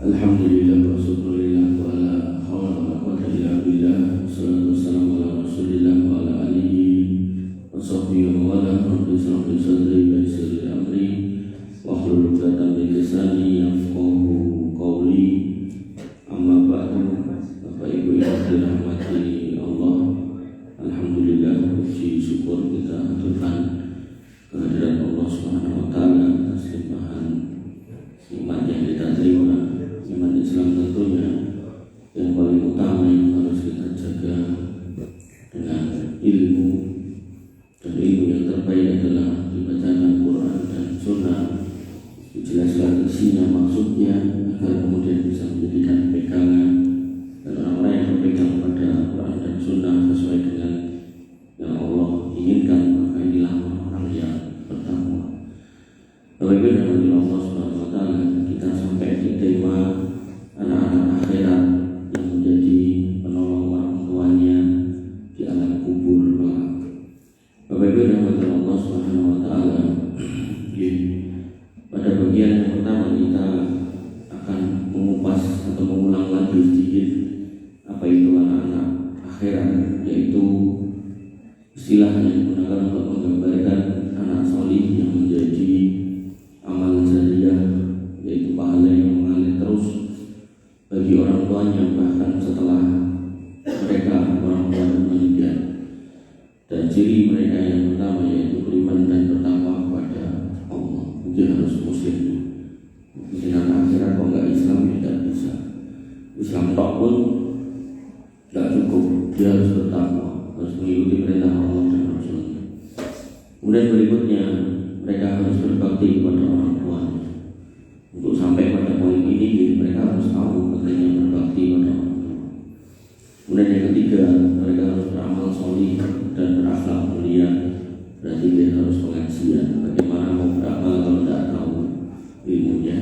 Alhamdulillah wa syukurillah wa la hawla wa la quwwata illa billah. Wassalatu wassalamu ala rasulillah wa ala alihi wa sahbihi wa ala rabbi israh li sadri wa yassir li amri wahlul 'uqdatam min lisani yafqahu qawli. Amma ba'du. Bapak Ibu yang dirahmati Allah, alhamdulillah, puji syukur kita aturkan kehadirat Allah Subhanahu wa taala atas limpahan nikmat yang kita terima. Iman Islam tentunya yang paling utama yang harus kita jaga dengan ilmu, dan ilmu yang terbaik adalah dibacakan Quran dan Sunnah, dijelaskan isinya, maksudnya, agar kemudian bisa menjadikan pegangan, dan orang-orang yang berpegang pada Quran dan Sunnah sesuai dengan yang Allah inginkan, maka inilah orang yang bertakwa. Bagaimana dengan Allah Subhanahu wa taala, kita sampai di tema anak-anak akhirat yang menjadi penolong orang tuanya di alam kubur. Bagaimana dengan Allah Subhanahu wa taala, pada bagian yang pertama kita akan mengupas atau mengulang lagi sedikit apa itu anak-anak akhirat, yaitu istilah yang digunakan untuk menggambarkan anak solih yang menjadi amal jariah, yaitu pahala yang mengalir terus bagi orang tuanya bahkan setelah mereka orang tua meninggal. Dan ciri mereka yang pertama yaitu beriman dan bertakwa kepada Allah. Dia harus muslim. Mungkin anak akhirat kok enggak Islam, tidak bisa. Islam tok pun enggak cukup, dia harus bertakwa, harus mengikuti perintah Allah dan Rasulnya. Kemudian berikutnya, mereka harus berbakti kepada orang tuanya. Untuk sampai pada poin ini, mereka harus tahu pentingnya berbakti pada orang tua. Kemudian yang ketiga, mereka harus beramal solih dan berakhlak mulia. Berarti dia harus pengajian. Bagaimana mau beramal kalau tidak tahu ilmunya?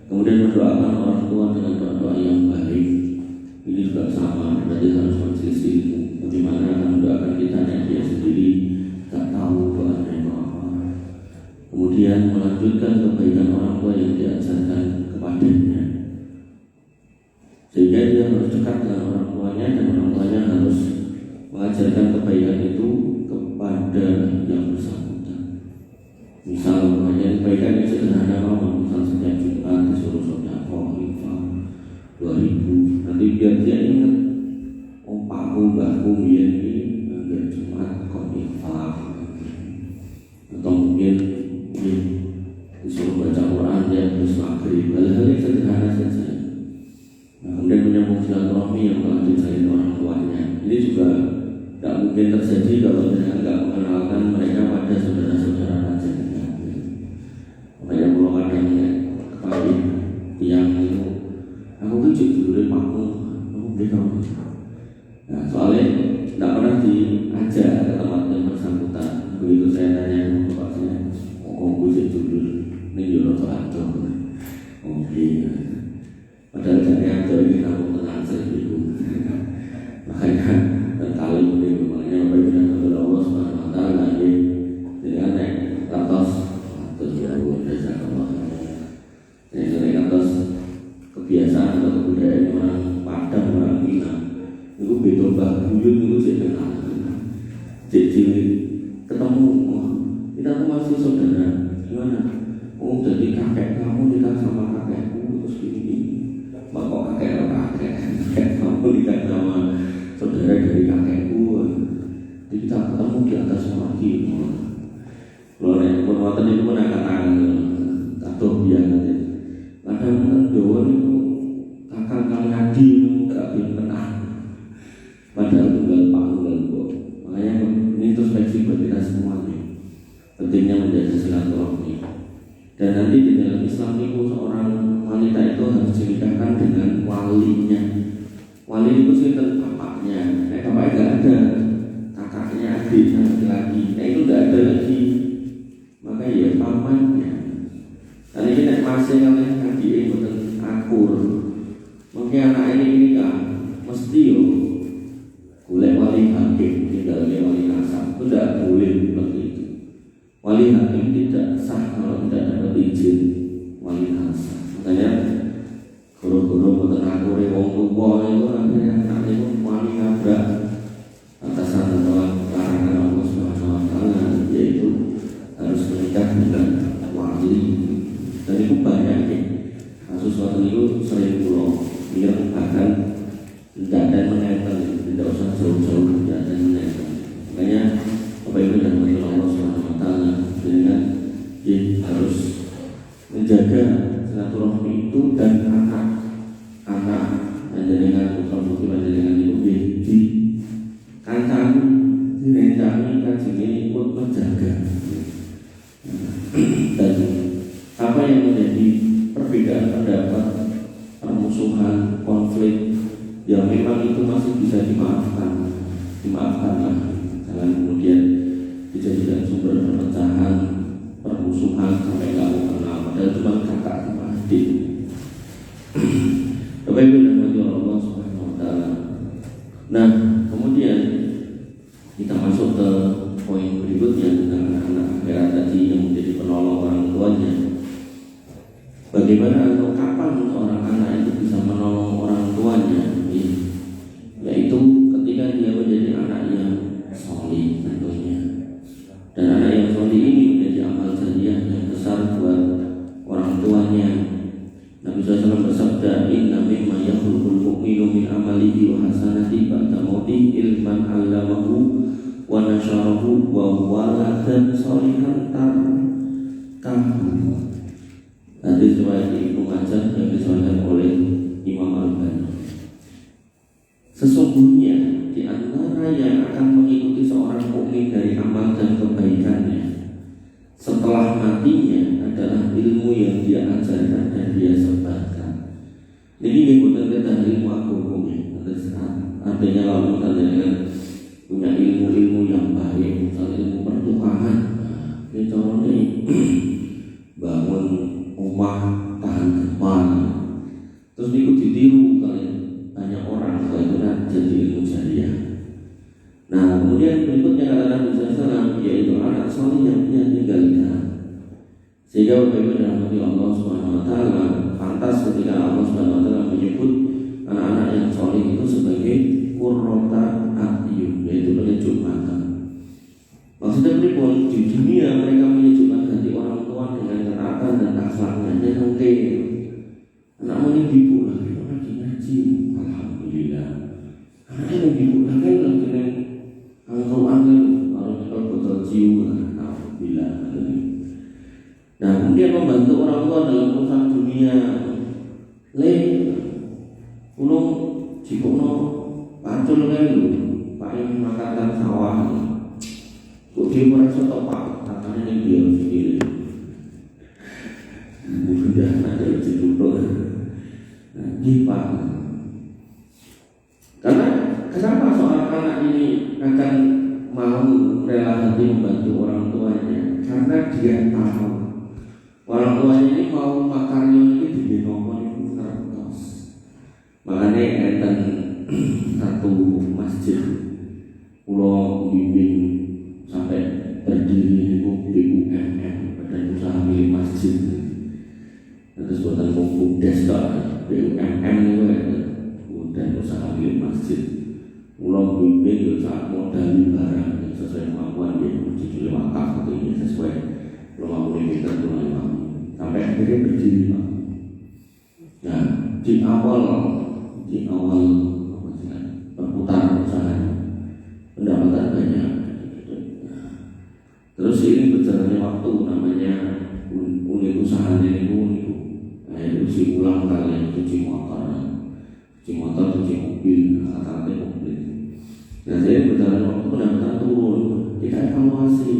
Kemudian mendoakan orang tua dengan doa-doa yang baik. Ini juga sama, berarti harus majelis ilmu. Bagaimana akan mendoakan kita dan dia sendiri tak tahu doanya itu apa. Kemudian melanjutkan kebaikan orang tua yang diajarkan kepadanya, sehingga dia harus dekat dengan orang tuanya, dan orang tuanya harus mengajarkan kebaikan itu kepada yang bersangkutan. Misal kebaikan yang sederhana, misal setiap Jumat disuruh sedekah infak 2.000, nanti biar dia ingat, oh pakku mbahku biar ini biar Jumat kok infak. Atau mungkin disuruh baca Quran ya terus maghrib, hal-hal yang sederhana saja. Nah, kemudian menyambung silaturahmi yang telah dijalin orang tuanya. Ini juga tidak mungkin terjadi kalau mereka tidak mengenalkan mereka pada saudara-saudara rajanya. Makanya kalau kadang kepagi tiang itu, aku tujuh dulu pakmu, aku beli kamu. Nah, soalnya tidak pernah diajak ke tempat yang bersangkutan. Begitu saya tanya bapaknya, oh gue dulu ini jodoh atau oke. Padahal dari atau ini aku tenang saja itu. Makanya dan kali ini makanya bagaimana kepada Allah Subhanahu wa taala dengan atas tujuan dasar Allah. Dengan atas kebiasaan atau kebudayaan orang Padang, orang Minang itu beda buyut itu jadi jadi ketemu kita tuh masih saudara, gimana? Oh jadi kakek kamu nikah sama kakekku terus gini, bapak kakek kamu nikah sama saudara dari kakekku, jadi kita ketemu di atas lagi. Kalau yang perbuatan itu pun akan atau biasa. Kadang kan Jawa itu kakak ngadi nggak pinter, padahal tunggal tunggal kok. Makanya ini introspeksi buat kita semua nih. Pentingnya menjaga silaturahmi. Dan nanti di dalam Islam itu seorang wanita itu harus dinikahkan dengan walinya. Wali itu sih bapaknya. Nah, bapaknya nggak ada, kakaknya, adiknya laki-laki. Nah itu nggak ada lagi. Maka ya pamannya. Dan ini nek masih kalian adik betul akur. Mungkin anak ini nikah mesti yo boleh wali hakim, tidak wali nasab. Itu tidak boleh seperti itu. Wali hakim tidak sah kalau tidak dapat izin wali nasab. Makanya tua itu akhirnya anak itu wani nabrak atasan atau larangan Allah Subhanahu Wa Taala, yaitu harus menikah dengan wali. Dan itu banyak ya, kasus waktu itu sering pulau yang bahkan tidak ada menempel, tidak usah jauh-jauh, tidak ada menempel. Makanya apa itu dan Allah Subhanahu Wa Taala dengan harus menjaga silaturahmi itu dan anak dengan putra-putri dengan itu di kancani direncani kajian ikut menjaga. Dan apa yang menjadi perbedaan pendapat, permusuhan, konflik yang memang itu masih bisa dimaafkan lah. Jangan kemudian dijadikan sumber perpecahan, permusuhan sampai nggak mau kenal, padahal cuma kakak sama adik. Bapak Ibu dan Allah Subhanahu Wa Taala. Nah, kemudian kita masuk ke poin berikutnya tentang anak-anak akhirat tadi yang menjadi penolong orang tuanya. Bagaimana atau kapan seorang anak itu bisa menolong orang tuanya? Yaitu ketika dia menjadi anak yang solih tentunya. Dan anak yang solih ini menjadi amal jariah yang besar buat orang tuanya. Nabi SAW bersabda, "Inna mimma yakhluqul mu'minu min amalihi wa hasanati ba'da mauti ilman 'allamahu wa nasyarahu wa waladan sholihan tarakahu." Hadis riwayat Ibnu Majah yang disebutkan oleh Imam Al-Albani. Sesungguhnya di antara yang akan mengikuti seorang mukmin dari amal dan kebaikannya setelah matinya adalah ilmu yang dia ajarkan dan dia sebarkan. Ini yang bukan kita ilmu agama, artinya kalau misalnya punya ilmu-ilmu yang baik, misalnya ilmu pertukaran, ini contohnya bangun rumah tahan gempa, terus itu ditiru kalian banyak orang, kalau itu jadi ilmu jariah. Nah, kemudian berikutnya kata Nabi SAW, yaitu anak soleh yang dia tinggalkan. Sehingga bagaimana Allah Subhanahu Wa Taala pantas ketika Allah Subhanahu Wa Taala menyebut anak-anak yang soleh itu sebagai qurrata a'yun, yaitu penyejuk mata. Maksudnya pun di dunia mereka menyejukkan hati orang tua dengan ketaatan dan akhlaknya. Dan oke, anak ini ibu lagi ngaji, alhamdulillah. Anaknya yang ibu lagi angkel kalau kita betul jiwa, alhamdulillah. Nah, kemudian membantu orang tua dalam urusan dunia. Ulung jikono pacul lelu, paling makan sawah. Kok dia merasa topak, katanya ini dia sendiri. Sudah ada duduk. Nah, gipat. Karena kenapa seorang anak ini akan mau rela hati membantu orang tuanya? Karena dia tahu orang tuanya ini mau makarnya ini dibinokon itu terus. Makanya enten satu masjid pulau bimbing sampai berdiri itu BUMM, Badan Usaha Milik Masjid. Terus buatan Bumdes BUMM itu Badan Usaha Milik Masjid. Pulau bimbing itu saat modali barang sesuai kemampuan dia menjadi wakaf atau ini sesuai kemampuan kita sampai akhirnya berdiri. Nah, di awal perputaran usahanya pendapatan banyak. Terus ini berjalannya waktu namanya unit usaha ini unik. Nah, itu si ulang kali cuci motor, cuci mobil, alat-alat mobil. Nah, jadi berjalan waktu pendapatan turun. Kita evaluasi.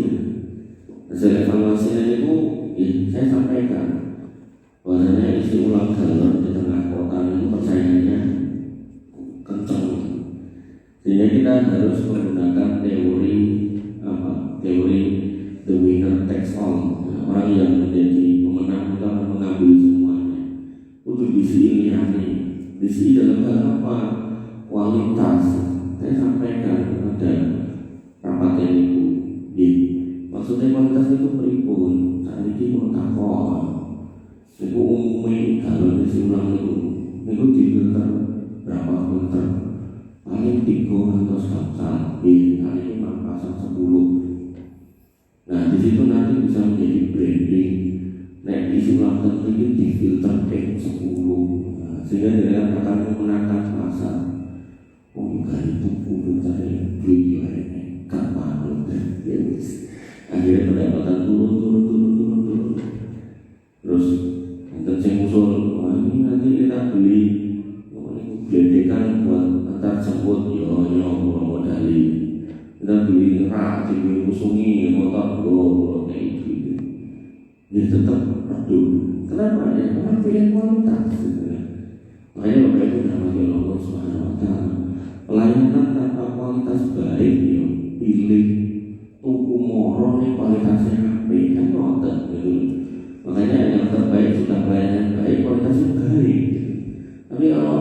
Hasil evaluasinya itu saya sampaikan bahwasanya isi ulang galon di tengah kota itu persaingannya kencang, sehingga kita harus menggunakan teori the winner takes all. Orang yang menjadi pemenang itu akan mengambil semuanya. Untuk diisi dalam hal apa? Kualitas. Saya sampaikan pada rapat yang maksudnya kualitas itu berikut. Saat ini mau takut itu umumnya kalau isi ulang itu difilter berapa kilometer paling 300 kapsal kali 5 pasang 10. Nah di situ nanti bisa menjadi branding. Nek isi ulang itu di filter X 10, sehingga dia akan memenangkan pasar. Dari buku filternya duit lainnya kapan akhirnya pendapatan turun. Terus yang usul, wah ini nanti kita beli beledekan buat antar jemput modali, kita beli rak, beli kusungi, motor kayak gitu. Jadi tetap redup. Kenapa ya? Karena pilih kualitas. Makanya Bapak Ibu dirahmati Allah Subhanahu Wa Taala. Pelayanan tanpa kualitas baik, pilih tuku moro nih kualitasnya HP kan ngoten gitu. Makanya yang terbaik sudah pelayanan baik, kualitasnya baik. Tapi kalau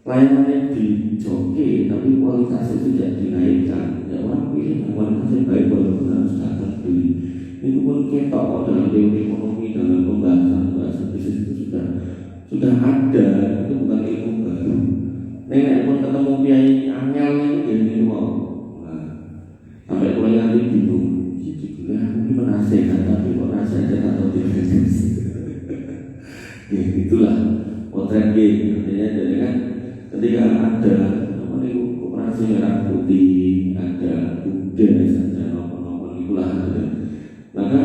pelayanannya dijoki tapi kualitasnya tidak dinaikkan, ya orang pilih yang kualitasnya baik walaupun harus datang beli. Itu pun ketok dalam teori ekonomi, dalam pembahasan bisnis itu sudah ada, itu bukan ilmu baru. Nenek pun ketemu kiai angel ini mau, sampai mulai nanti bingung. Jadi aku penasehat tapi kok nasihat atau tidak? Ya itulah potret game. Artinya jadi kan ketika ada koperasi merah putih, ada kuda saja nopo itulah. Maka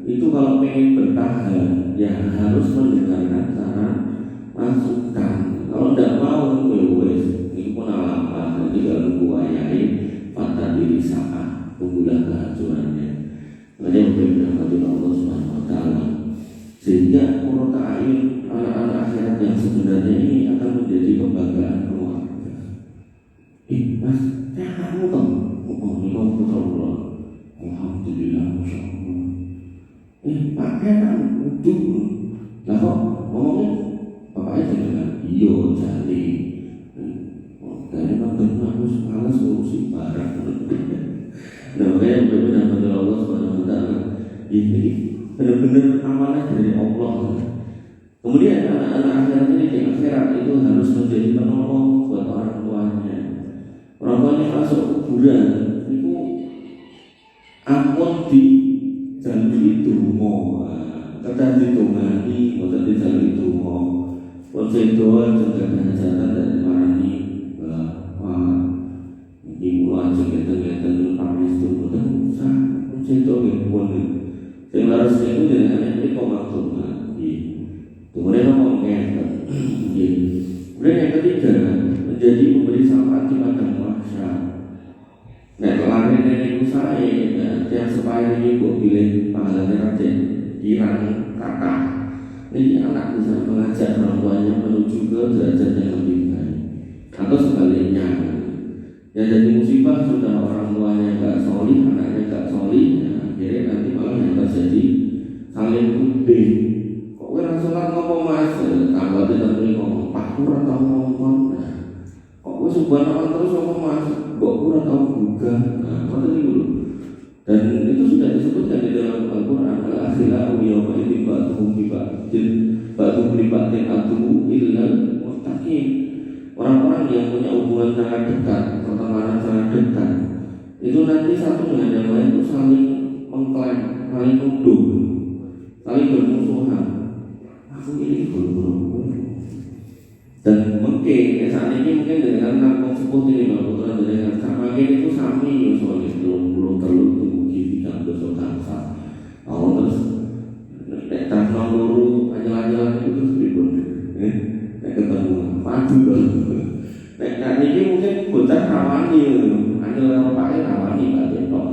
itu kalau pengen bertahan ya harus mendengarkan saran masukan. Kalau tidak mau ini pun alamat nanti kalau buayai pada diri saat tunggulah kehancurannya. Makanya berdoa Allah Subhanahu Wa Taala sehingga qurratu a'yun anak-anak akhirat yang sebenarnya ini akan menjadi kebanggaan keluarga. Mas, kamu tahu? Oh, ini kamu tahu. Alhamdulillah, masya Allah. Pakai kan udah. Lah kok ngomongnya bapaknya dengan iyo jali. Kayaknya nonton aku malas ngurusin barang. Nah makanya benar-benar Allah Subhanahu Wa Taala ini benar-benar amanah dari Allah. Kemudian anak-anak akhirat ini di akhirat itu harus menjadi penolong buat orang tuanya. Orang tuanya masuk kuburan itu ampun di jalan itu mau kadang ditungani, mau di jalan itu mau konsedoan juga hajatan dari marani ibu aja gitu pamis itu betul usah konsedoan pun yang harus itu dengan ini kok maksudnya kemudian ngomongnya kemudian yang ketiga menjadi pemberi syafaat di padang mahsyar. Nah kelarin nenek saya yang supaya ini gue pilih pahalanya raja kirang kakak. Ini anak bisa mengajak orang tuanya menuju ke derajat yang lebih baik. Atau sebaliknya, yang jadi musibah sudah orang tuanya gak solih, anaknya gak solih, akhirnya nanti malah yang terjadi saling tuding. Kok gue sholat ngomong mas, tambah tidak boleh ngomong pakur atau ngomong. Kok gue subhanallah terus ngomong mas, kok gue atau bukan. Nah, dulu. Dan itu sudah disebutkan di dalam Al-Quran. Al-akhila yawma idin ba'duhum libatin atuhu illal muttaqin. Orang-orang yang punya hubungan sangat dekat, pertemanan sangat dekat, itu nanti satu dengan yang lain itu saling mengklaim, saling nuduh, saling bermusuhan. Aku ini belum. Dan mungkin saat ini mungkin dengan nangkong sepuh ini Bapak dengan sama itu sami soalnya belum terlalu tidak bersotansa. Oh terus tak nonguru anjalan-anjalan itu terus ribut, ketemu maju dulu. Nah ini mungkin bocah rawani, anjalan pakai rawani berarti toh.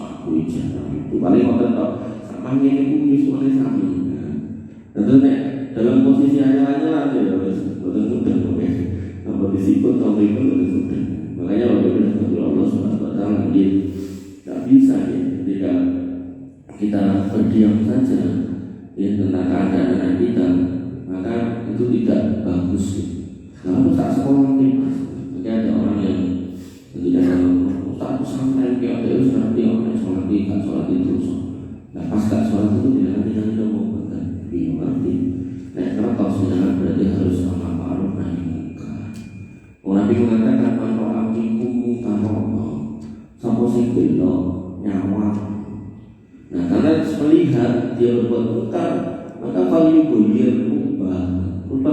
Pak Wijan itu paling ngotot toh. Sama ini pun soalnya sami. Tentu dalam posisi anjalan-anjalan ya betul-betul boleh. Kalau disikut atau betul-betul. Makanya waktu Allah Subhanahu Wa Taala tidak bisa ya ketika kita berdiam saja ya tentang keadaan anak kita, maka itu tidak bagus. Kalau tak sekolah nih, maka ada orang yang ketika tak sampai kayak ada usaha dia orang sholat di kan sholat itu, nah pas tak sholat itu dia nanti mau berkata, dia berarti, nah kalau kau sudah berarti harus sama ma'ruf nahi munkar.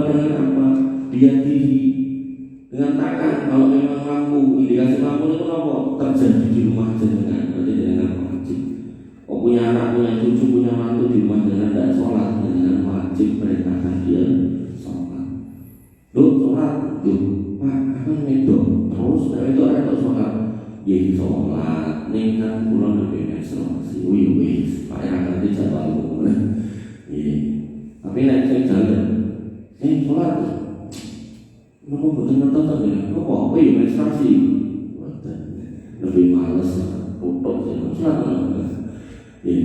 dengan apa? Dia diri dengan tangan. Kalau memang mampu, indikasi mampu itu apa? Terjadi di rumah jenengan, berarti jenengan wajib. Oh, punya anak, punya cucu, punya mantu di rumah jenengan tidak sholat, jenengan wajib perintahkan dia sholat. Loh, sholat, loh, Pak, apa medok? Terus, itu ada kok sholat. Ya sholat, ini kan pulang lebih menstruasi. Wih, Pak, yang nanti jadwalmu. Iya, tapi nek saya jalan, sholat. Kenapa betul nonton ya? Apa ya menstruasi? Lebih males, foto saya sholat. Ya.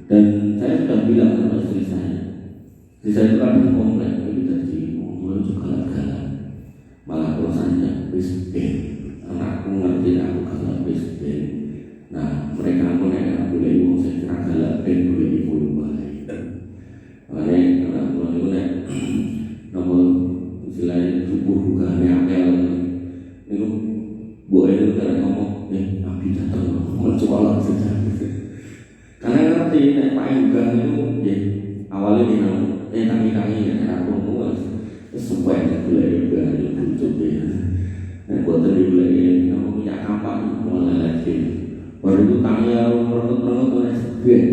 Dan saya sudah bilang sama istri saya itu kan komplain, itu jadi ngomong juga galak-galak. Malah kalau saya anakku ngerti aku galak bisbel. Nah, mereka pun yang boleh ngomong saya kira galak ben boleh ibu baik. Makanya anak pulang itu nek nomor istilahnya subuh bukannya akal itu boleh itu karena ngomong Nabi datang ngomong sekolah saja. Karena ngerti nek Pak Enggang itu ya awalnya dia tangi-tangi ya karena aku ngomong sesuai gula-gula itu coba dan buat tadi gula-gula kamu punya kampak mulai lagi baru itu tangi merengut-merengut oleh sebuah.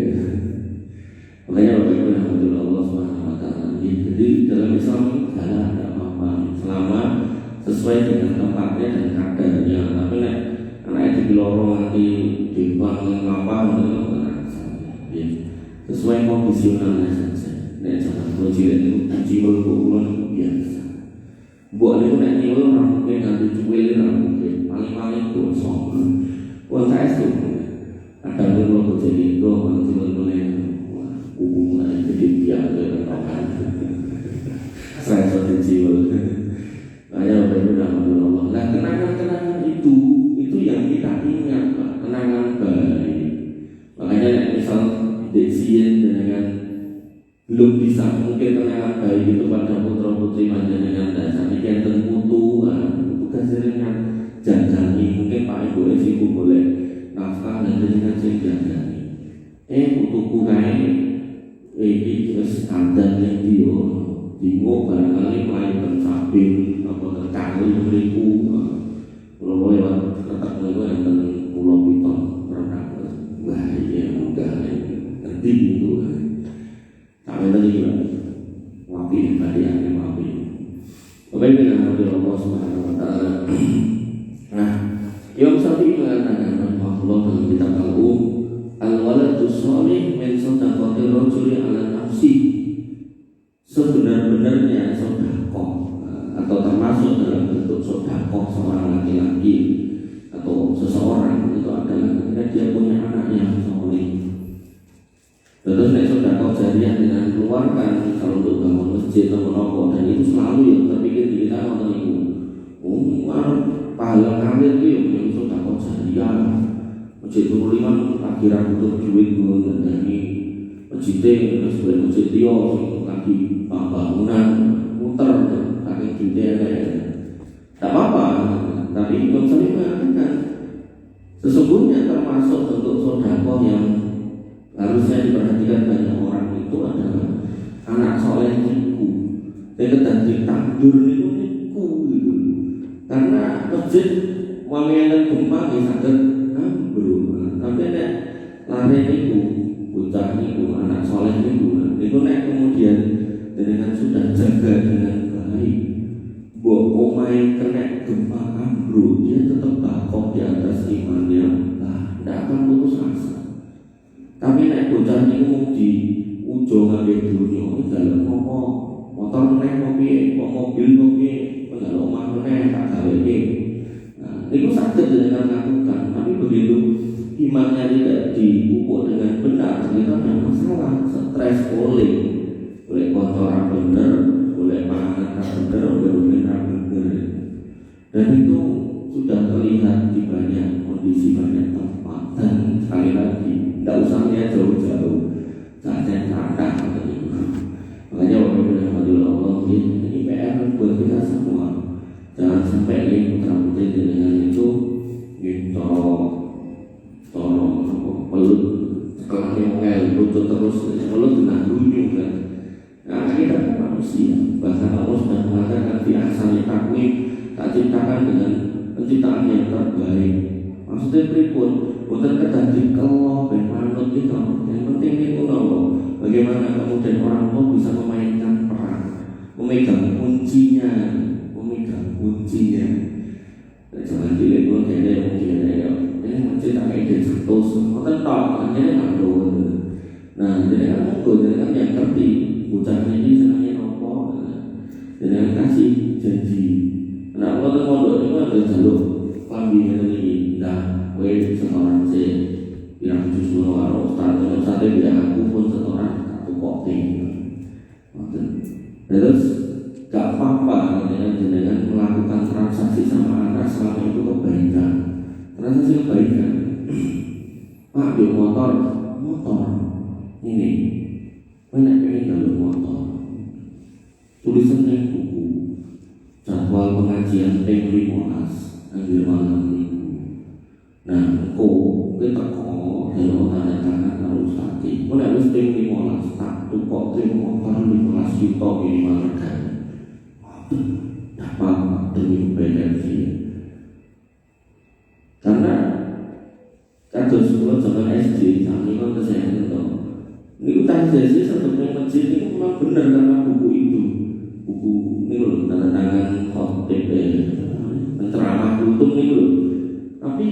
Makanya Bapak Ibu yang berdoa Allah SWT. Jadi dalam Islam tidak ada apa-apa selama sesuai dengan tempatnya dan kadarnya. Tapi nek anaknya di lorong nanti di bangun lapang ya, sesuai kondisionalnya saja. Nek jangan berjilat itu jiwa pukulan biasa. Buat itu nek jiwa orang mungkin nanti cuwil orang mungkin paling-paling gosong. Buat saya itu ada yang mau jadi itu orang jiwa-jiwa hubungan jadi biasa kan. Saya sudah jiwa. Saya udah Allah. Nah kenangan-kenangan itu yang kita ingat, Pak. Kenangan baik. Makanya misal Desian dengan belum bisa mungkin kenangan baik itu pada putra putri panjenengan dasar ini termutu tugas dengan jajani mungkin Pak Ibu Ibu boleh nafkah dan dengan jajani putuku kayak ini terus standar yang dia bingung barangkali main pencapin apa terkali beriku kalau lewat ketak lewat yang tentang pulau Piton renang bahaya enggak nanti itu sampai tadi wapi variannya wapi bagaimana Allah Subhanahu Wa Taala. Nah, Imam Syafi'i mengatakan rahimahullah dalam kitab Al-Waladu Shalih min sadaqatir rajuli ala nafsi. Sebenar-benarnya sedekah atau termasuk dalam bentuk sedekah seorang laki-laki atau seseorang itu adalah ketika dia punya anak yang soleh. Terus nek sedekah jariah dengan keluarkan kalau untuk bangun masjid atau apa dan itu selalu yang terpikir di kita nonton itu. Pahala karir itu yang sedekah jariah. Masjid Nurul Iman akhiran butuh duit gue dari masjid terus boleh masjid Rio lagi bangunan muter kaki duitnya tak apa-apa. Tapi Imam Syafi'i mengatakan sesungguhnya termasuk bentuk sedekah yang harusnya diperhatikan banyak orang itu adalah anak soleh niku. Kita ditandur niku gitu. Karena masjid wamian gempa sakit belum. Tapi nek lari niku bocah niku anak soleh niku nek kemudian dengan sudah jaga dengan baik buat omai kena gempa ambruk dia tetap bakok di atas imannya tidak akan putus asa. Tapi nek bocah niku di ujung ngangge dunia dalam motor meneh mobil menggalo omah meneh tak gawe iki. Nah, itu sakit dengan lakukan. Tapi begitu imannya tidak diukur dengan benar, kita ada masalah, stres boleh kotoran benar, boleh pangan benar, boleh benar. Dan itu sudah terlihat di banyak kondisi banyak tempat. Dan sekali lagi tidak usah lihat jauh-jauh saatnya cakap atau itu. Makanya waktu Allah ini PR buat kita semua. Jangan sampai ini putra-putri dengan itu tolong pelut sekelahnya ngel lutut terus pelut dengan dunyung kan. Nah kita kan manusia bahkan Allah sudah tak ciptakan dengan penciptaan yang terbaik. Maksudnya pripun? Boten kedah dikeloh ben manut itu. Yang penting itu nopo. Bagaimana kemudian orang tua bisa memainkan peran, memegang kuncinya. Jangan dilihat kayaknya mungkin ya. Ini menceritakan ide terus. Boten tok, akhirnya ngandung. Nah, jadi kan monggo, jadi kan yang ngerti bocah ini senangnya nopo. Jadi kan kasih janji. Nah, kalau mondok itu ada jalur klambi ngene iki. Nah, kowe setoran sih. Pirang jus ngono karo ustaz dia aku pun setoran satu kopi. Terus gak apa-apa dengan melakukan transaksi sama anak selama itu kebaikan. Transaksi kebaikan. Pak, di motor ini, banyak pengen jalur motor. Tulisan yang buku, jadwal pengajian peng 15 ambil malam minggu. Nah, kita kok hello tanda tangan harus sakit. Kau harus peng 15 tak tukok terima motor 15 juta minimal regane. Dapat demi benefit. Karena kados kula zaman SD, kami kan kesehatan itu. Ini transaksi satu masjid ini memang benar karena buku itu. Buku ini loh, tanda tangan khotib penceramah kultum ini loh. Tapi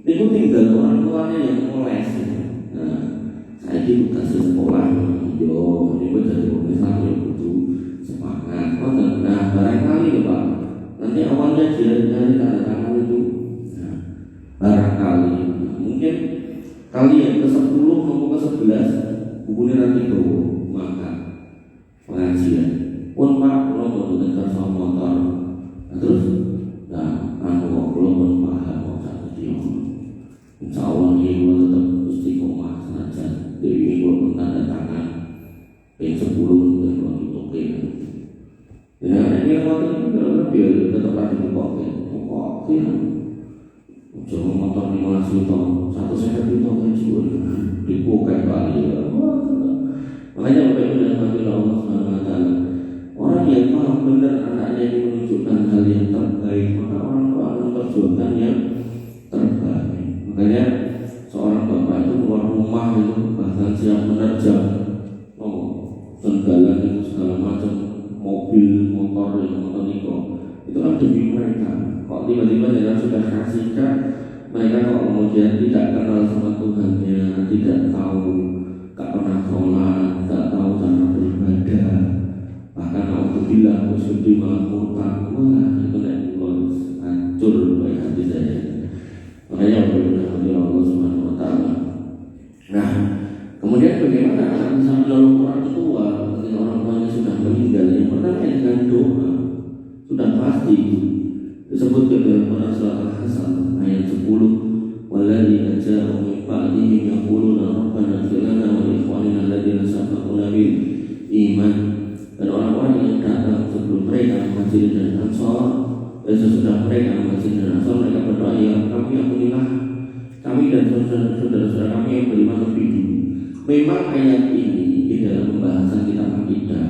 itu tinggal orang tuanya yang moles. Nah, saya ini bukan sekolah, yo, ini dari Islam yang butuh semangat. Nah, barangkali ya Pak, nanti awalnya dia dari tanda tangan itu. Nah, barangkali mungkin kalian ke-10 maupun ke-11 bukunya nanti dowo maka pengajian pun Pak kalau mau dengar soal motor. Nah, terus aku kalau pun paham mau satu dia insya Allah ini gue tetap istiqomah saja. Dewi ini gue pun tanda tangan yang 10 dan gue tutup ya ini motor ini biar tetap ada di kopi jangan motor 15 juta satu saya juta kan juga dibuka kali ya. Makanya Bapak Ibu dan Hadirin Allah SWT, orang yang paham benar anaknya ini menunjukkan hal yang terbaik, maka orang tua akan memperjuangkan yang terbaik. Makanya seorang bapak itu keluar rumah itu bahkan siap menerjang segala itu segala macam mobil, motor itu kan demi mereka. Kok tiba-tiba jangan sudah kasihkan mereka kok kemudian tidak kenal sama Tuhannya, tidak tahu, tak pernah sholat, tak tahu cara beribadah, bahkan alhamdulillah musyrik malah murtad. Wah, itu hancur baik hati saya. Makanya berdoa Allah Subhanahu Wa Taala. Nah, kemudian bagaimana anak bisa menolong orang tua ketika orang tuanya sudah meninggal? Yang pertama dengan doa sudah pasti disebutkan dalam surah Al-Hasan ayat 10, walladzina ja'u min ba'dihim yaquluna rabbana ighfir lana wa li ikhwanina alladzina sabaquna bil iman. Dan orang-orang yang datang sebelum mereka Muhajirin dan Ansar, dan sesudah mereka Muhajirin dan Ansar, mereka berdoa, ya kami ampunilah kami dan saudara-saudara kami yang beriman lebih dulu. Memang ayat ini di dalam pembahasan kitab akidah,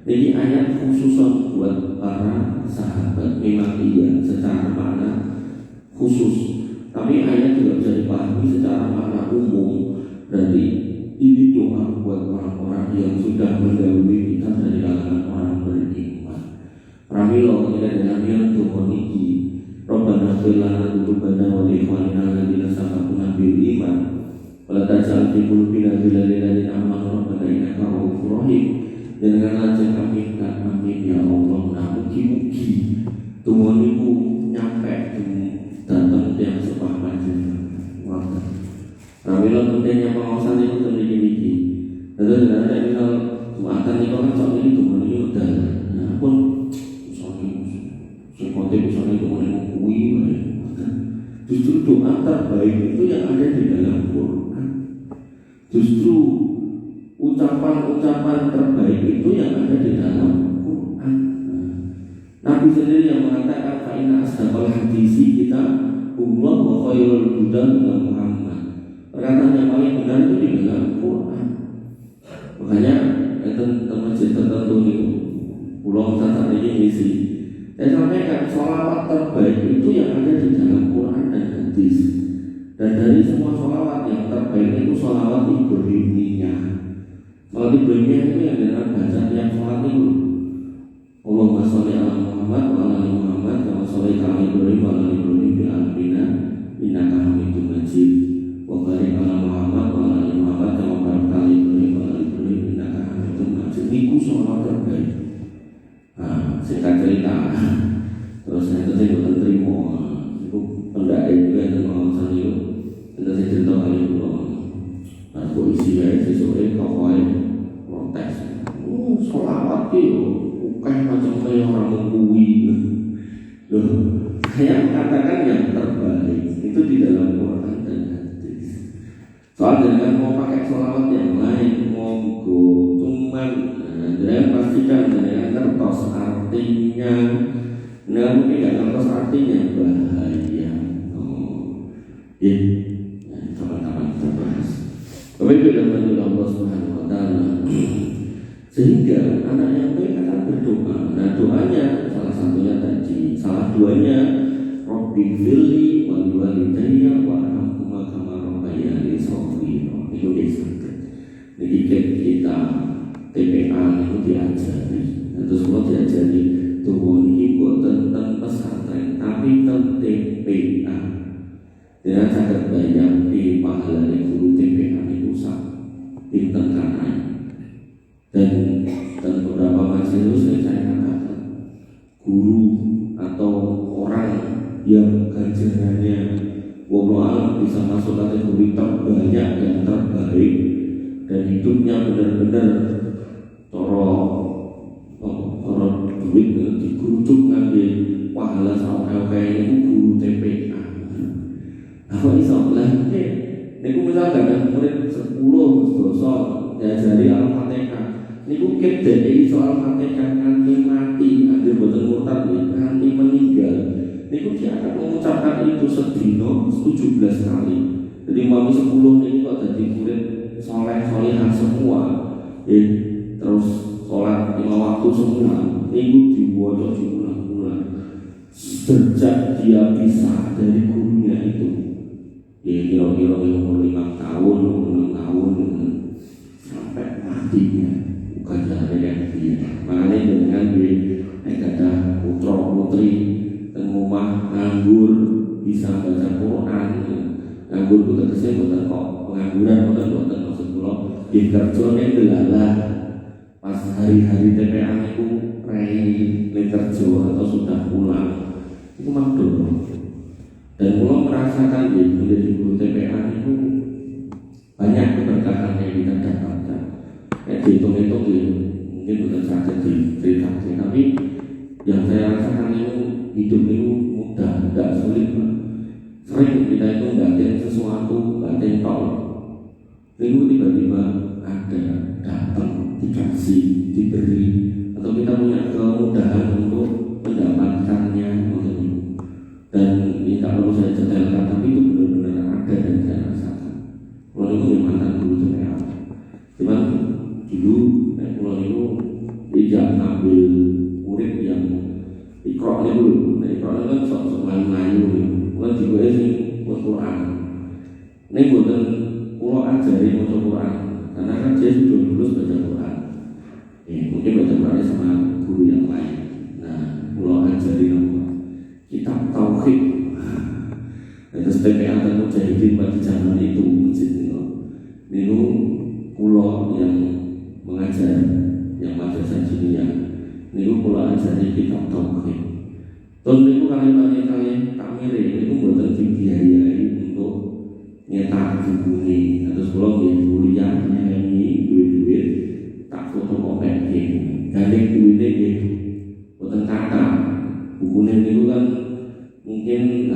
jadi ayat khusus buat para sahabat. Memang iya secara makna khusus, tapi ayat juga bisa dipahami secara makna umum. Berarti ini doa buat orang-orang yang sudah mendahului kita dari kalangan orang beriman. Pramila kita dengan yang doa niki, Rabbana ighfir lana dzunubana wa li ikhwanina alladzina sabaquna bil iman. Wala taj'al fi qulubina ghillan lil ladzina amanu rabbana innaka ra'ufur rahim. Janganlah kami ya Allah. Nah, mugi-mugi tuhan itu nyampe datang yang sepakat waktu. Pramila pentingnya pengawasan itu terliki-liki. Lalu ada misal Jumatan itu kan soal ini tuhan ini udah. Nah pun sekolah misalnya tuhan ini mengkui. Justru doa terbaik itu yang ada di dalam Quran. Justru ucapan-ucapan terbaik itu yang ada di dalam Quran. Nabi sendiri yang mengatakan fa inna asdaqal hadisi kita Allah wa khairul huda Muhammad. Perkataan yang paling benar itu di dalam Quran. Makanya masjid tertentu itu pulau saat ini isi Saya sampaikan sholawat terbaik itu yang ada di dalam Quran dan hadis. Dan dari semua sholawat yang terbaik itu sholawat Ibrahimiyah. Sholawat Ibrahimiyah itu yang dengan baca tiap sholat itu. Allahumma sholli ala Muhammad wa ala ali Muhammad kama shallaita ala Ibrahim wa ala ali Ibrahim fil alamin innaka Hamidum Majid. Wa barik ala Muhammad wa ala ali Muhammad kama barakta ala Ibrahim wa ala ali Ibrahim innaka Hamidum Majid. Niku sholawat terbaik. Singkat cerita, terus saya tetap terima. Itu pendai juga yang mengawasan itu. Dan saya cerita kali itu, polisi ya sesuai kawai protes. Sholawat itu, bukan macam kayak orang menggui. Loh, saya mengatakan yang terbaik itu di dalam Quran dan hadis. Soal dengan mau pakai sholawat yang lain, monggo, cuman saya pastikan dengan kertas artinya, mungkin nggak kertas artinya bahaya. Ya, teman-teman kita bahas. Tapi itu adalah Allah Subhanahu Wa Taala. Sehingga anak yang baik akan berdoa. Nah doanya salah satunya tadi, salah duanya Robbi Fili wali walidayya wa arhamhuma kama rabbayani shaghira. Itu disebut. Jadi kita TPA itu diajari. Terus kalau diajari tuh ini buatan tentang pesantren, tapi tentang TPA. Dia sangat banyak di pahala guru TPA itu di tengah. Dan beberapa majelis saya katakan guru atau orang yang kajiannya wallahu bisa masuk kategori terbanyak yang terbaik dan hidupnya benar-benar orang duit dikerucuk nanti pahala sama kayak ini guru TPA. Apa iso lah? Niku misalkan murid 10 dosa diajari Al-Fatihah. Niku kedai soal Fatihah nganti mati, ada boten murtad nganti meninggal. Niku dia akan mengucapkan itu sedino 17 kali. Jadi mau 10 ini kok jadi murid soleh-solehah semua. Terus sholat 5 waktu semua. Niku diwoco diulang-ulang. Sejak dia bisa dari gurunya itu. Kira-kira umur 5 tahun, 6 tahun sampai matinya. Bukan yang dia. Makanya dengan kata putra putri dan rumah nganggur bisa baca Quran. Nganggur bukan kesini bukan kok pengangguran bukan maksud pulau. Di kerjanya delalah pas hari-hari TPA itu rei kerja atau sudah pulang itu makhluk. Dan pulau merasakan menjadi guru TPA itu banyak keberkahan yang kita dapatkan. Dihitung-hitung mungkin bukan saja diceritakan, tapi yang saya rasakan itu hidup itu mudah, tidak sulit. Sering kita itu nggak ada sesuatu, nggak ada yang tahu. Lalu tiba-tiba ada datang, dikasih, diberi, atau kita punya kemudahan untuk mendapatkannya. Dan ini tak perlu saya detailkan, tapi itu benar-benar ada dan saya rasakan. Kalau itu yang mantan guru saya, cuman dulu pulau itu tidak ambil murid yang ikroknya dulu. Nah ikroknya kan sok-sok Melayu, pulau juga ini Quran. Ini bukan pulau ajari baca Quran, karena kan dia sudah lulus baca Quran. Mungkin baca Quran sama guru yang lain. Nah pulau ajari kitab tauhid. Terus TPA dan mujahidin pada zaman itu ini pulau yang mengajar yang madrasah dunia. Niku kula ajari kitab tauhid. Ton niku kali-kali takmire niku mboten dibiayai untuk nyetak buku. Terus kula nggih kuliah nyanyi duit-duit tak fotokopi. Gandeng duwite nggih mboten kata. Bukune niku kan mungkin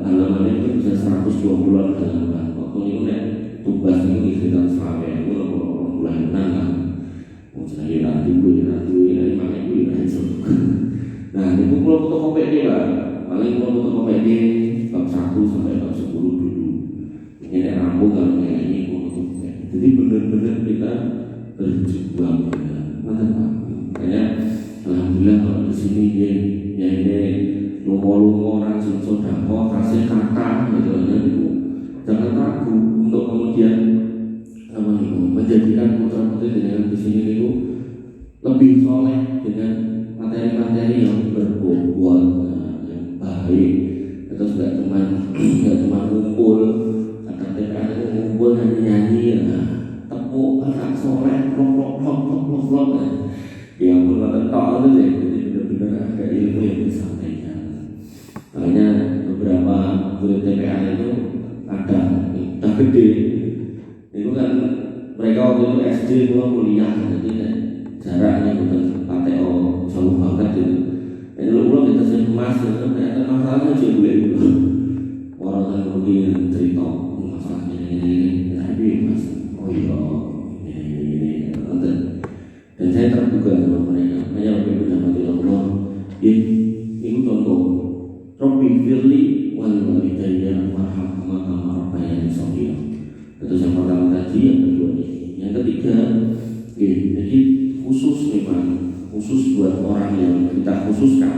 halamannya itu bisa 120 halaman. Waktu niku nek tugas niku sekitar 100 bulanan lah. Saya nanti ini pakai gue itu. Nah, ini pulau fotokopi dia lah. Paling pulau fotokopi dia bab 1 sampai bab 10 dulu. Ini rambut kalau ini pulau fotokopi. Jadi benar-benar kita berjuang. Mantap. Kayak alhamdulillah kalau di sini dia lungo-lungo rajin sedekah kasih kata gitu aja itu jangan ragu untuk kemudian apa nih menjadikan putra-putri dengan di sini itu lebih soleh dengan materi-materi yang berbobot yang baik. Terus nggak cuma ngumpul kata TPA itu ngumpul nyanyi tepuk anak soleh vlog ya pun ketok itu deh. Jadi benar-benar ada ilmu yang disampaikan. Makanya beberapa murid TPA itu ada gede itu kan mereka waktu itu SD pulang kuliah jadi jaraknya bukan PTO jauh banget gitu. Ini lu kita sih emas itu ternyata masalahnya sih gue itu orang yang mungkin cerita masalahnya ini mas oh iya ini dan saya terbuka sama mereka hanya lebih mendapat Allah ini contoh Robbi Firli wal walidayya warhamhuma kama rabbayani shaghira. Itu yang pertama tadi, yang kedua ini. Yang ketiga, jadi khusus memang khusus buat orang yang kita khususkan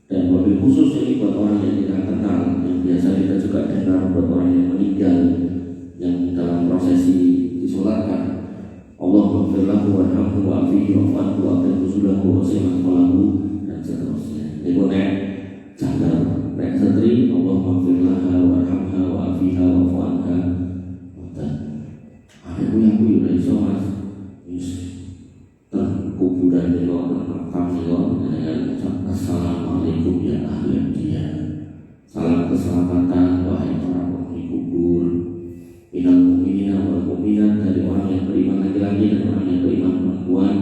dan lebih khusus ini buat orang yang kita kenal, yang biasa kita juga dengar buat orang yang meninggal yang dalam prosesi disolatkan. Allahumma lahu warhamhu wa'afihi wa'fu wa aqim nuzulahu wa simahu dan seterusnya. Itu jangan nek setri Allahumma firlaha warhamha wa'afiha wa'fu anha. Aku yang udah iso mas kuburan ini makam ini dengan assalamualaikum ya ahli dia. Salam keselamatan wahai para penghuni kubur. Minal mu'minina wal mu'minat, dari orang yang beriman laki-laki dan orang yang beriman perempuan.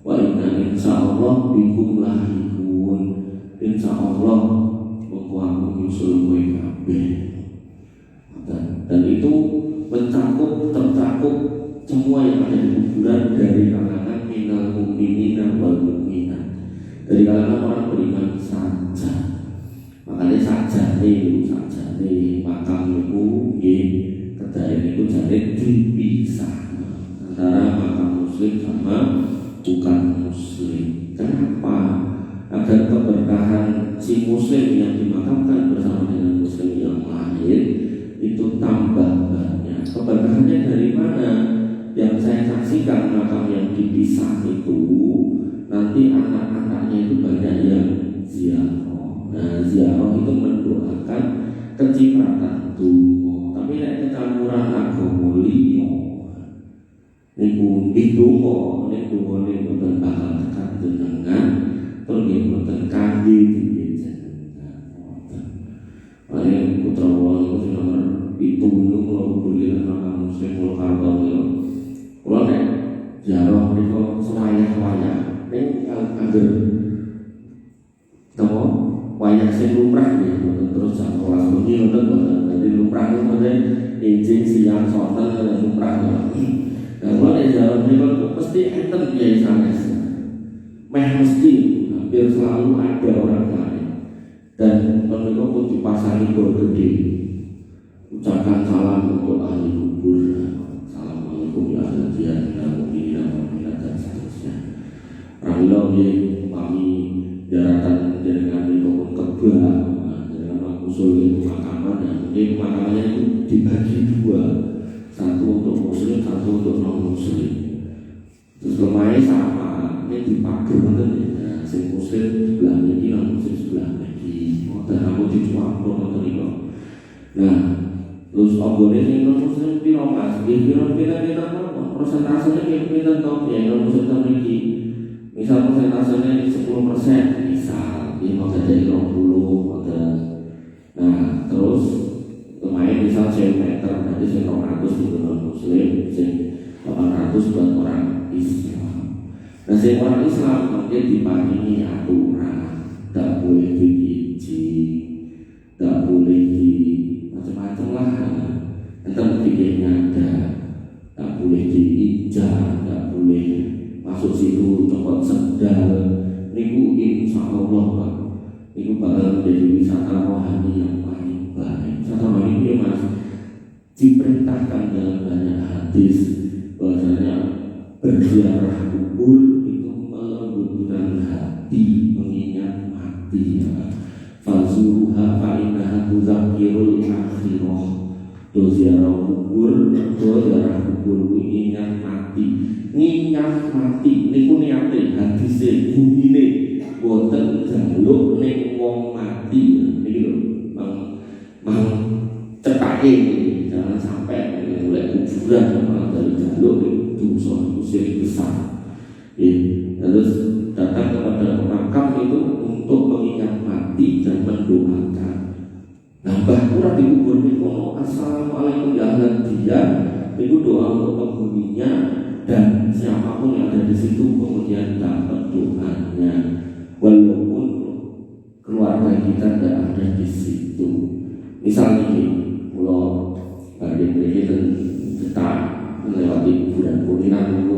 Wa inna insyaallah bikum lahikun. Insyaallah aku nyusul kowe kabeh. Dan itu tercakup semua yang ada di kuburan dari kalangan minal mu'minina wal mu'minat, dari kalangan orang beriman saja. Makanya saja nih makam itu kerjaan itu jadi dipisah antara makam muslim sama bukan muslim. Kenapa? Agar keberkahan si muslim yang dimakamkan bersama dengan muslim yang lain itu tambah banyak. Keberkahannya dari mana? Yang saya saksikan makam yang dipisah itu nanti anak-anaknya itu banyak yang ziarah. Nah, ziarah itu mendoakan kecipratan dungo. Tapi nek kecampuran agama liya niku donga niku boten bakal tekan jenengan terus nggih boten kangge jenengan. Ayo putra wong itu nomor 7 kalau kuliah makam muslim kula karbon yo. Kula nek ziarah niku sewayah-wayah ning angger temu wayah sing lumrah nggih terus jam 12 bengi wonten dadi lumrah niku izin siang sonten dan lumrah. Kalau di dalam niku mesti enten kiai sanes. Mesti hampir selalu ada orang lain. Dan mereka pun dipasangi gol gede. Ucapkan salam untuk ahli kubur. Assalamualaikum ya ahli jannah dan seterusnya. Pramila nggih kami daratan jenengan niku pun kebak dengan usul itu makaman ya. Mungkin makamannya itu dibagi dua. Satu untuk muslim, satu untuk non muslim. Terus lemahnya sama, ini dipakai bener ya. Sing muslim sebelah ini, non muslim sebelah ini. Dan aku dicuak bener itu. Nah, terus obonnya sing non muslim piro mas, piro persentasenya piro tau ya non muslim tertinggi. Misal persentasenya 10%, misal ini mau jadi 20, nah terus lumayan misal 1 meter berarti 100 itu non muslim, 800 buat orang Islam. Nah orang Islam mungkin diparingi aturan, tak boleh diiji, tak boleh di macam-macam lah. Entah bikinnya ada, tak boleh diinjak, tak boleh masuk situ copot sendal. Niku insya Allah Pak, niku bakal menjadi wisata rohani yang paling baik. Wisata rohani itu mas diperintahkan dalam banyak hadis bahwasanya berziarah kubur itu melembutkan hati, mengingat mati ya. kubur, darah kubur ingat mati. Ngingat mati niku niate hadise bunine boten jaluk ning wong mati niki lho mang cetake jangan sampai oleh kuburan malah dari jaluk dosa sing besar. Terus datang kepada makam itu untuk mengingat mati dan mendoakan. Nah, bahkan di kubur niku assalamualaikum ya ahlan dia itu doa untuk penghuninya dan siapapun yang ada di situ kemudian dapat doanya walaupun keluarga kita tidak ada di situ. Misalnya kalau bagi dan kita melewati kuburan kulinan itu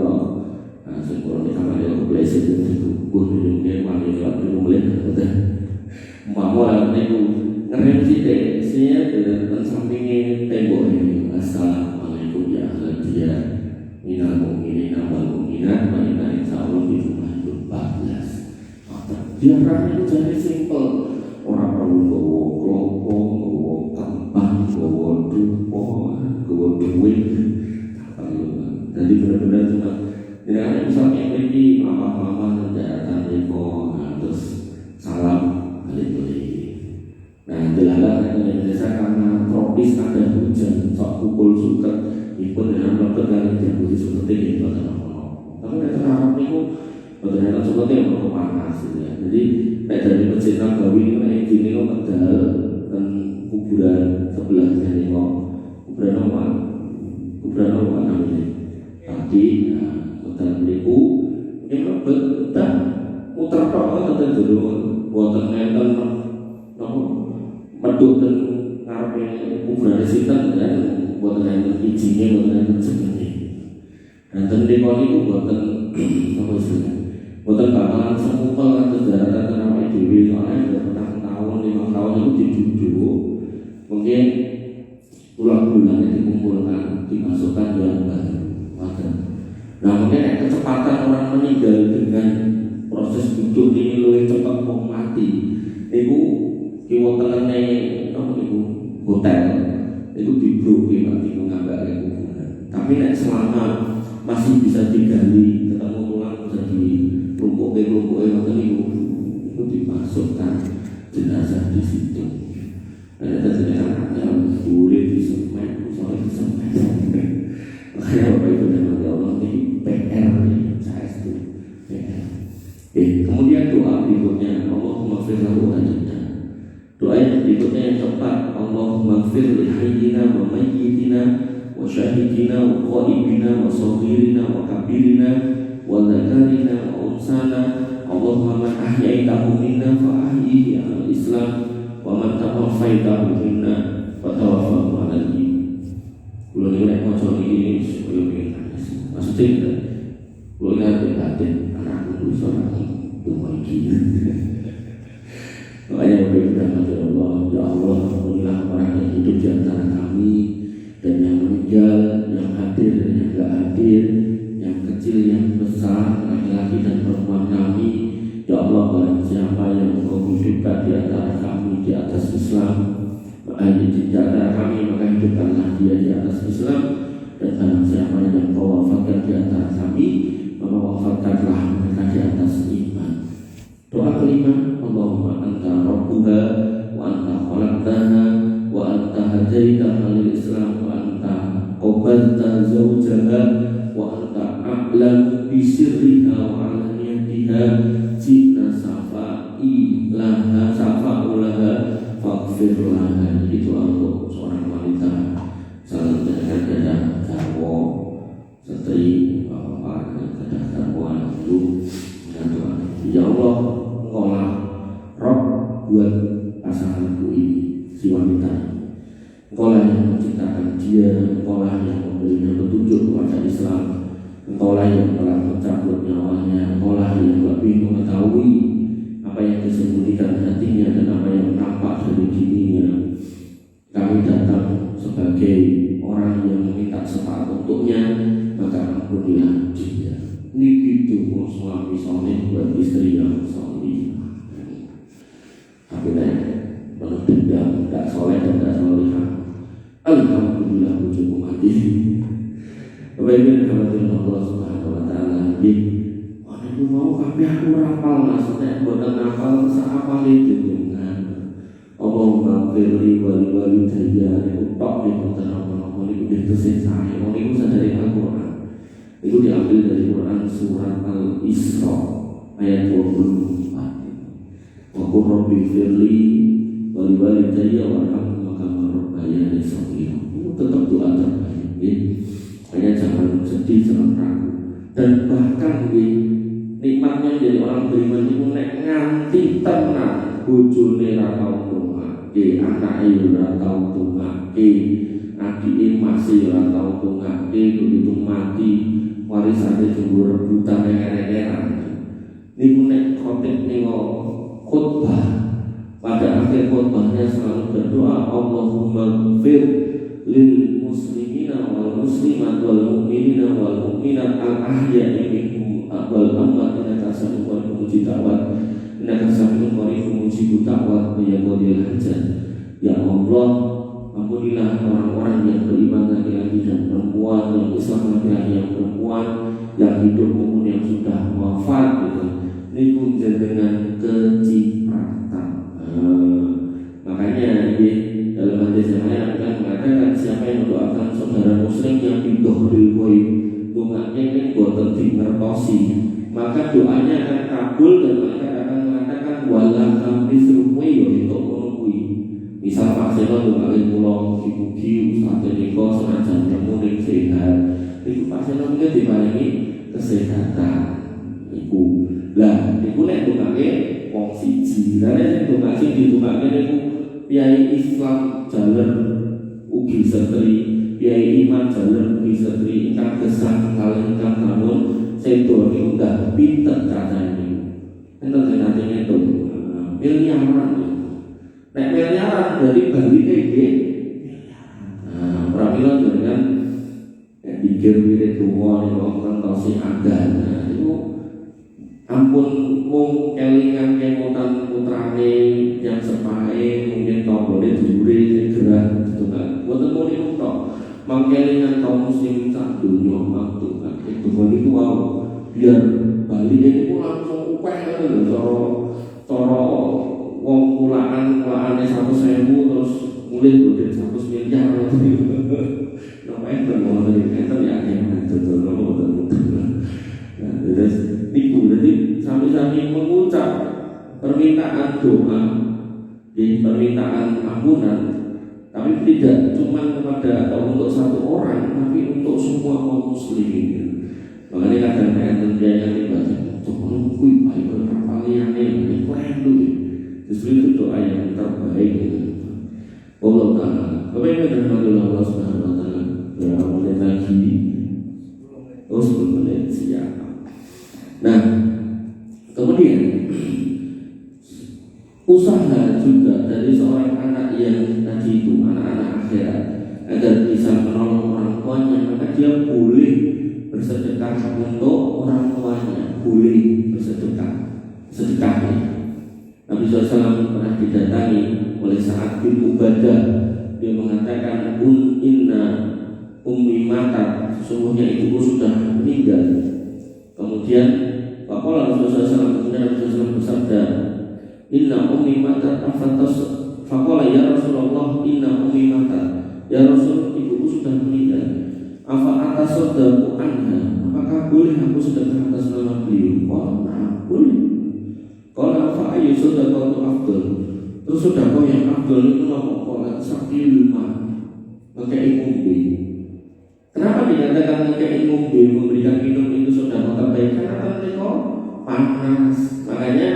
sebelum kita melihat kebiasaan itu kubur hidupnya wali lewat dulu melihat udah mau lewat itu ngerem sih saya dan sampingnya tembok ini assalamualaikum ya ahlan dia minal mu'minin wal mu'minat wa inna insyaallah di rumah 14. Diarahnya itu jadi simpel. Orang perlu gowo kelompok, gowo kembang, gowo dupo, gowo duit. Jadi benar-benar cuma tidak misalnya pergi mama-mama datang reko terus salam balik-balik. Nah, delala Indonesia karena tropis ada hujan, sok pukul suket ikut dengan pertegangan yang begitu seperti itu tapi kita harap itu betul-betul seperti yang panas ya. Jadi dari Masjid Nabawi ini gini kok tegal dan kuburan sebelahnya ini kok kuburan apa namanya tadi hotel beriku ini betul muter tok tentang dulu buatan nenten medut dan ngarepe kuburan sinten dan buatan yang izinnya buatan yang sebenarnya dan terdekor itu buatan apa istilahnya buatan bakalan semupel atau daratan kenapa IDW soalnya sudah pernah tahun 5 tahun itu diduduk mungkin tulang bulan yang dikumpulkan dimasukkan dalam badan. Nah mungkin kecepatan orang meninggal dengan proses duduk ini lebih cepat mau mati itu kiwotengannya apa itu hotel itu dibroke mati mengambil kuburan. Tapi nek selama masih bisa digali ketemu tulang jadi kelompok-kelompok itu dimasukkan jenazah di situ. Ada jenazah yang boleh disemen, soalnya disemen. Makanya Bapak Ibu dan Allah ini PR nih, saya itu PR. Kemudian doa berikutnya Allahumma ighfir lahu wajibna. Doa yang berikutnya yang keempat Allahumma ighfir li hayyina wa mayyitina wa syahidina wa ghaibina wa saghirina wa kabirina wa dzakarina wa unsana Allahumma man ahyaitahu minna fa ahyihi ala al-islam wa man tawaffaitahu minna fa tawaffahu ala al-iman. Kulo niku nek maca iki supaya pengen nangis. Maksudnya kulo nek batin anakku iso nangis tuwa iki. Makanya berdoa Allah, ya Allah, ampunilah orang yang hidup di antara kami dan yang meninggal, yang hadir dan yang tidak hadir, yang kecil, yang besar, laki-laki dan perempuan kami. Ya Allah, barang siapa yang Engkau hidupkan di antara kami di atas Islam, di antara kami maka hidupkanlah dia di atas Islam, dan barang siapa yang Engkau wafatkan di antara kami maka wafatkanlah mereka di atas iman. Doa kelima, Allahumma anta rabbuha wa anta khalaqtaha wa anta hadaitaha lil Islam wa anta qabalta zawjaha wa anta a'lam bi sirriha wa alaniyatiha jina safa'i laha safa'ulaha faghfir laha. Itu untuk seorang wanita salam jaga garwo setri bapak jaga garwo itu dengan doa ya Allah ngolah roh buat pasanganku ini si wanita ini. Engkaulah yang menciptakan dia, engkaulah yang memberinya petunjuk kepada Islam, engkaulah yang telah mencabut nyawanya, engkaulah yang lebih mengetahui apa yang disembunyikan hatinya dan apa yang tampak dari dirinya. Kami datang sebagai orang yang meminta syafaat untuknya, maka ampunilah dia. Ini gitu mau suami soleh buat istri yang soleh. Tapi penuh dendam, tidak soleh dan tidak soleh. Alhamdulillah ujung Kebaikan rahmatin Allah Subhanahu wa taala. Ana iku mau kabeh aku rapal maksudnya boten ngapal sak itu dengan Allahumma firli wali daya utok nek boten apa-apa niku itu sing sae. Wong iku sadari Al-Qur'an. Itu diambil dari Quran surat Al-Isra ayat 24. Wa qur rabbi firli wali daya warhamhuma kama rabbayani shaghira. Itu tetap doa terbaik nggih. Makanya jangan sedih, jangan ragu. Dan bahkan nikmatnya dari orang beriman itu nek nganti tenang bojone ra tau tungake, anake ora tau tungake, adike masih ora tau tungake, begitu mati warisane jumbo rebutan erer-ereran. Niku nek khotib niku khutbah pada akhir khutbahnya selalu berdoa Allahumma ghfir lil muslimina wal muslimat wal mu'minina wal mu'minat al ahya'i minhum wal amwat innaka sami'un qaribun mujib da'wat innaka sami'un qaribun mujib da'wat ya qadil hajat. Ya Allah, ampunilah orang-orang yang beriman laki-laki dan perempuan, yang Islam laki-laki yang perempuan, yang hidup maupun yang sudah wafat gitu. Ini pun dengan kecipratan. Makanya dalam hadis yang lain akan mengatakan siapa yang mendoakan saudara muslim yang bidohril ghaib doanya ini boten dingertosi, maka doanya akan kabul dan mereka akan mengatakan wala kamisruwe yo untuk menungui. Misal Pak Seno doain pulau mugi-mugi Ustaz Niko senajan nemu ning sehat. Iku Pak Seno mungkin diparingi kesehatan. Iku. Lah, iku nek doake wong siji. Lah nek doake ditungake niku Kiai Islam jalan ugi setri, Kiai Iman jalan ugi setri, ingkang gesang kalian ingkang namun sedo niku dah pinter carane niku. Enten jenenge itu miliaran. Nek miliaran dari Bali nggih. Pramila dengan dikir wirid donga niku ngentosi adan. Niku ampun mung kelingan kemutan putrane yang sepahe mungkin tombole dhuwure sing gerah ditungak. Mboten muni tok. Mangkelingan kaum muslim sak donya maktubah. Itu niku wae biar Bali niku langsung upeh cara wong kulaan-kulaane 100.000 terus mulih bodhe 100 miliar. Napa enten ngono enten ya betul betul. Nah, terus niku jadi sami-sami mengucap permintaan doa, permintaan ampunan, tapi tidak cuma kepada atau untuk satu orang, tapi untuk semua kaum muslimin. Makanya kadang-kadang yang dibaca, coba kui baik berkapalian ini keren dulu. Justru itu doa yang terbaik. Allah Taala. Bapak Ibu dan Allah Subhanahu Wa Taala. Berapa menit lagi? 10 menit siap. Nah, kemudian usaha juga dari seorang anak yang tadi itu anak-anak akhirat agar bisa menolong orang tuanya, maka dia boleh bersedekah untuk orang tuanya, boleh sedekah. Nabi SAW pernah didatangi oleh Sa'ad bin Ubadah. Dia mengatakan inna ummi matat, sesungguhnya ibuku sudah meninggal. Kemudian Faqala Rasulullah SAW, kemudian Rasulullah bersabda, Inna ummi matat afatas. Faqala ya Rasulullah, Inna ummi matat. Ya Rasul, ibuku sudah meninggal. Afa atasadaqu anha, apakah boleh aku sedekah atas nama beliau? Qala boleh. Qala fa ayyu sadaqatu afdal. Terus sedekah yang afdal itu apa? Qala sakil ma, pakai ngombe. Kenapa dikatakan pakai ngombe, memberikan minum itu sedekah terbaik? Karena mereka panas. Makanya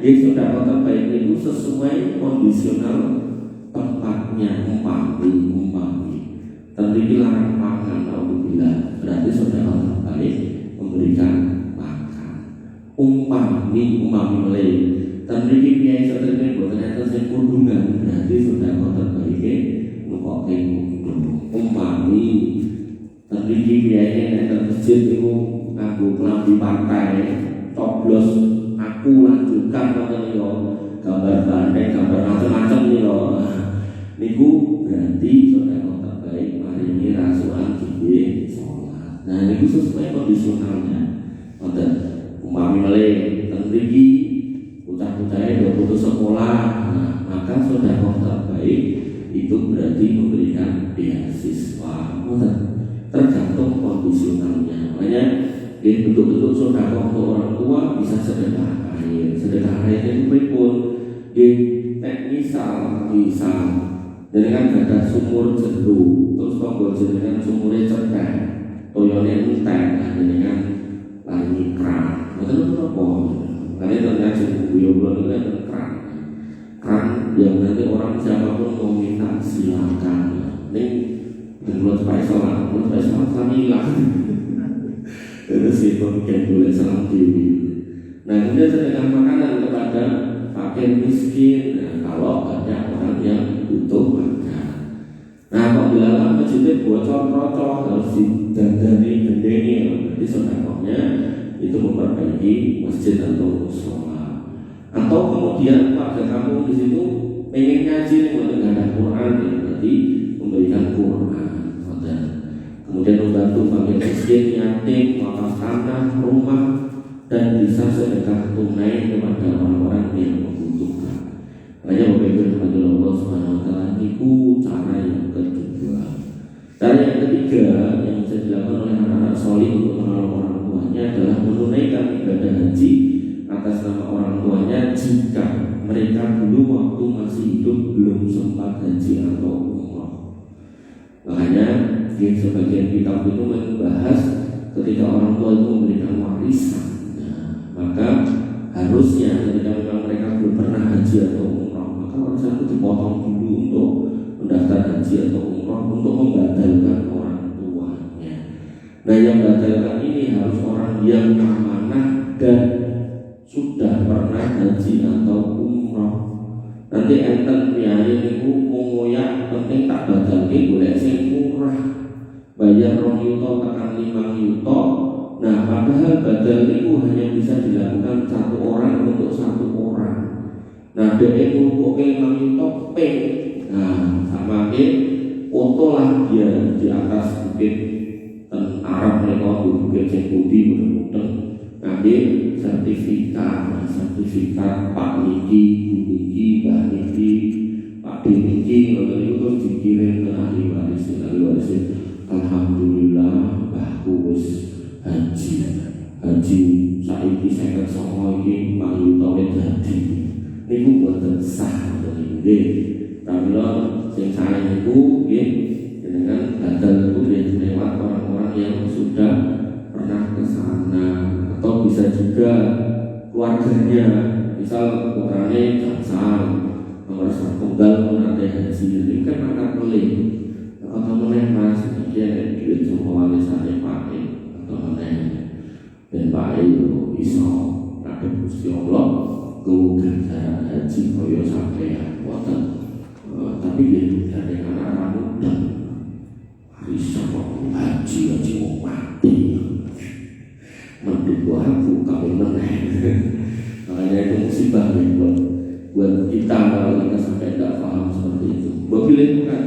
dia sedekah terbaik itu sesuai kondisional tempatnya. Umpami terdiri larang makan, alhamdulillah, berarti sedekah terbaik memberikan makan. Umpami meleh terdiri biaya seterusnya buat ternyata saya kudungan, berarti sedekah terbaik nukokin umpami terdiri biayanya yang masjid itu ngaku kelambi pantai coblos aku lanjutkan gambar bandeng, gambar macam-macam nih loh Nah ini sesuai kondisionalnya. Wonten umpami malih teng mriki bocah-bocahnya udah putus sekolah, nah, maka sedekah terbaik itu berarti memberikan beasiswa. Tergantung kondisionalnya. Makanya bentuk-bentuk sedekah untuk orang tua bisa sedekah air. Sedekah air itu pripun? Misal jenengan gadah sumur jeru, terus kanggo jenengan sumure cetek, toyone entek, jenengan lari kran. Mboten apa. Karena ternyata sing guyon-guyon itu kan kran yang nanti orang siapapun mau minta silakan. Ini menurut Pak Islam kami hilang. Terus itu mungkin boleh salam diri. Nah kemudian sedekah makanan kepada fakir miskin. Nah, kalau banyak orang yang butuh makan. Nah kalau dilarang masjidnya bocor-bocor harus didandani gendengi. Jadi sedekahnya itu memperbaiki masjid atau musola. Atau kemudian warga kampung di situ pengen ngaji untuk ada Quran, ya berarti memberikan Quran. Kemudian membantu fakir miskin, yatim, wakaf tanah, rumah, dan bisa sedekah tunai kepada orang-orang yang membutuhkan. Hanya berbeda dengan Allah Subhanahu Wa Taala. Itu cara yang kedua. Cara yang ketiga yang bisa dilakukan oleh anak-anak solih untuk menolong orang tuanya adalah menunaikan ibadah haji atas nama orang tuanya jika mereka dulu waktu masih hidup belum sempat haji atau umrah. Makanya di sebagian kitab itu membahas ketika orang tua itu memberikan warisan, maka harusnya ketika memang mereka belum pernah haji atau umrah, maka warisan itu dipotong dulu untuk mendaftar haji atau umrah untuk membatalkan orang tuanya. Nah yang membatalkan ini harus orang yang amanah dan sudah pernah haji atau umrah. Nanti enten piye niku ngoyak penting tak batalke golek sing murah. Bayar 2 yuto tekan 5 yuto. Nah padahal badal itu hanya bisa dilakukan satu orang untuk satu orang. Nah dia ngumpulke 5 yuto ping. Nah sama ke foto lah dia di atas bukit Arab mereka bukit Cekudi mudah-mudahan ngambil sertifikat Pak Niki, Bu Niki, Mbak Niki, Pak Niki, lalu itu terus dikirim ke ahli waris. Alhamdulillah Mbahku wis haji saiki 59 iki manguto dadi. Niku boten sah nggih. Pramila sing sae niku nggih jenengan badal niku lewat orang-orang yang sudah pernah ke sana atau bisa juga keluarganya. Misal orangnya jaksal nomor tunggal pun ada haji, ini kan akan pelik. Atau meneh mas dia duit semua warisannya pakai atau meneh dan pakai itu bisa ada Gusti Allah kemudian cara haji koyo sampeyan wonten tapi dia dari anak-anak muda bisa kok haji mau mati mending aku kawin meneh. Makanya itu musibah buat kita kalau kita sampai tidak paham seperti itu. Pilih bukan